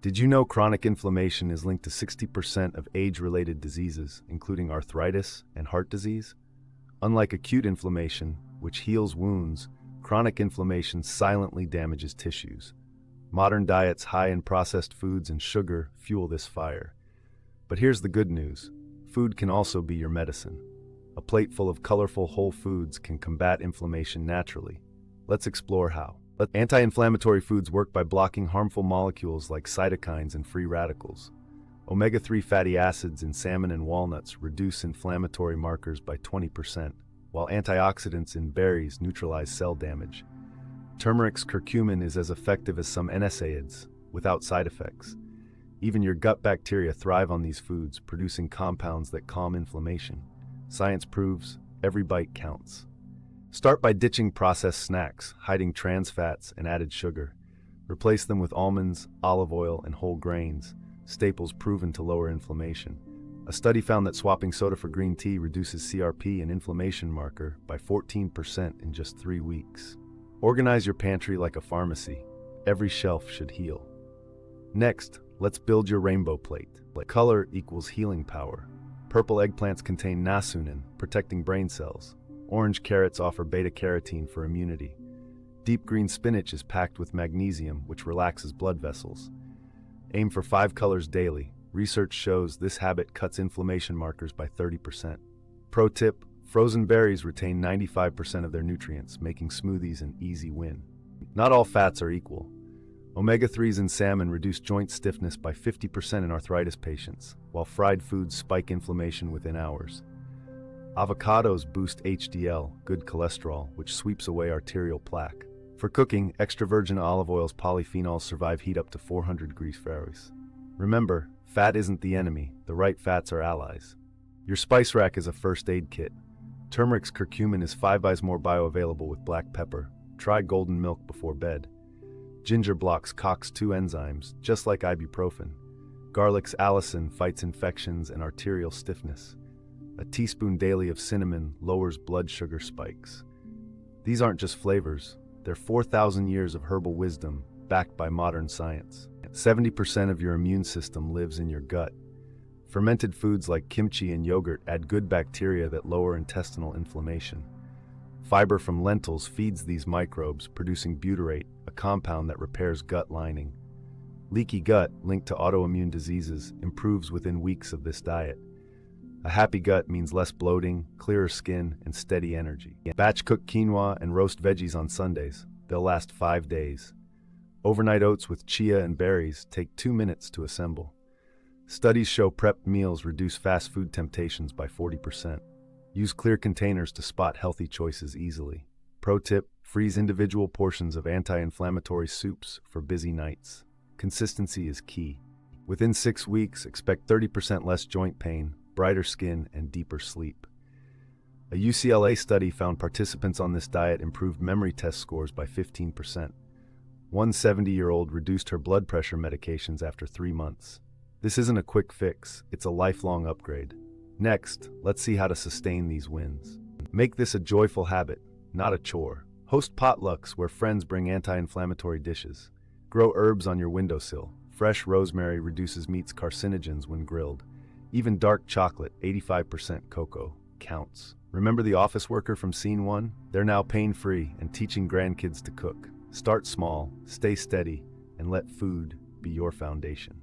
Did you know chronic inflammation is linked to 60% of age-related diseases, including arthritis and heart disease? Unlike acute inflammation, which heals wounds, chronic inflammation silently damages tissues. Modern diets high in processed foods and sugar fuel this fire. But here's the good news. Food can also be your medicine. A plate full of colorful whole foods can combat inflammation naturally. Let's explore how. Anti-inflammatory foods work by blocking harmful molecules like cytokines and free radicals. Omega-3 fatty acids in salmon and walnuts reduce inflammatory markers by 20%, while antioxidants in berries neutralize cell damage. Turmeric's curcumin is as effective as some NSAIDs, without side effects. Even your gut bacteria thrive on these foods, producing compounds that calm inflammation. Science proves every bite counts. Start by ditching processed snacks, hiding trans fats and added sugar. Replace them with almonds, olive oil, and whole grains, staples proven to lower inflammation. A study found that swapping soda for green tea reduces CRP and inflammation marker by 14% in just 3 weeks. Organize your pantry like a pharmacy. Every shelf should heal. Next, let's build your rainbow plate. Color equals healing power. Purple eggplants contain nasunin, protecting brain cells. Orange carrots offer beta-carotene for immunity. Deep green spinach is packed with magnesium, which relaxes blood vessels. Aim for 5 colors daily. Research shows this habit cuts inflammation markers by 30%. Pro tip, frozen berries retain 95% of their nutrients, making smoothies an easy win. Not all fats are equal. Omega-3s in salmon reduce joint stiffness by 50% in arthritis patients, while fried foods spike inflammation within hours. Avocados boost HDL, good cholesterol, which sweeps away arterial plaque. For cooking, extra virgin olive oil's polyphenols survive heat up to 400 degrees Fahrenheit. Remember, fat isn't the enemy, the right fats are allies. Your spice rack is a first aid kit. Turmeric's curcumin is 5 times more bioavailable with black pepper. Try golden milk before bed. Ginger blocks COX-2 enzymes, just like ibuprofen. Garlic's allicin fights infections and arterial stiffness. A teaspoon daily of cinnamon lowers blood sugar spikes. These aren't just flavors, they're 4,000 years of herbal wisdom backed by modern science. 70% of your immune system lives in your gut. Fermented foods like kimchi and yogurt add good bacteria that lower intestinal inflammation. Fiber from lentils feeds these microbes, producing butyrate, a compound that repairs gut lining. Leaky gut, linked to autoimmune diseases, improves within weeks of this diet. A happy gut means less bloating, clearer skin, and steady energy. Batch cook quinoa and roast veggies on Sundays. They'll last 5 days. Overnight oats with chia and berries take 2 minutes to assemble. Studies show prepped meals reduce fast food temptations by 40%. Use clear containers to spot healthy choices easily. Pro tip, freeze individual portions of anti-inflammatory soups for busy nights. Consistency is key. Within 6 weeks, expect 30% less joint pain, brighter skin, and deeper sleep. A UCLA study found participants on this diet improved memory test scores by 15%. One 70-year-old reduced her blood pressure medications after 3 months. This isn't a quick fix, it's a lifelong upgrade. Next, let's see how to sustain these wins. Make this a joyful habit, not a chore. Host potlucks where friends bring anti-inflammatory dishes. Grow herbs on your windowsill. Fresh rosemary reduces meat's carcinogens when grilled. Even dark chocolate, 85% cocoa, counts. Remember the office worker from Scene 1? They're now pain-free and teaching grandkids to cook. Start small, stay steady, and let food be your foundation.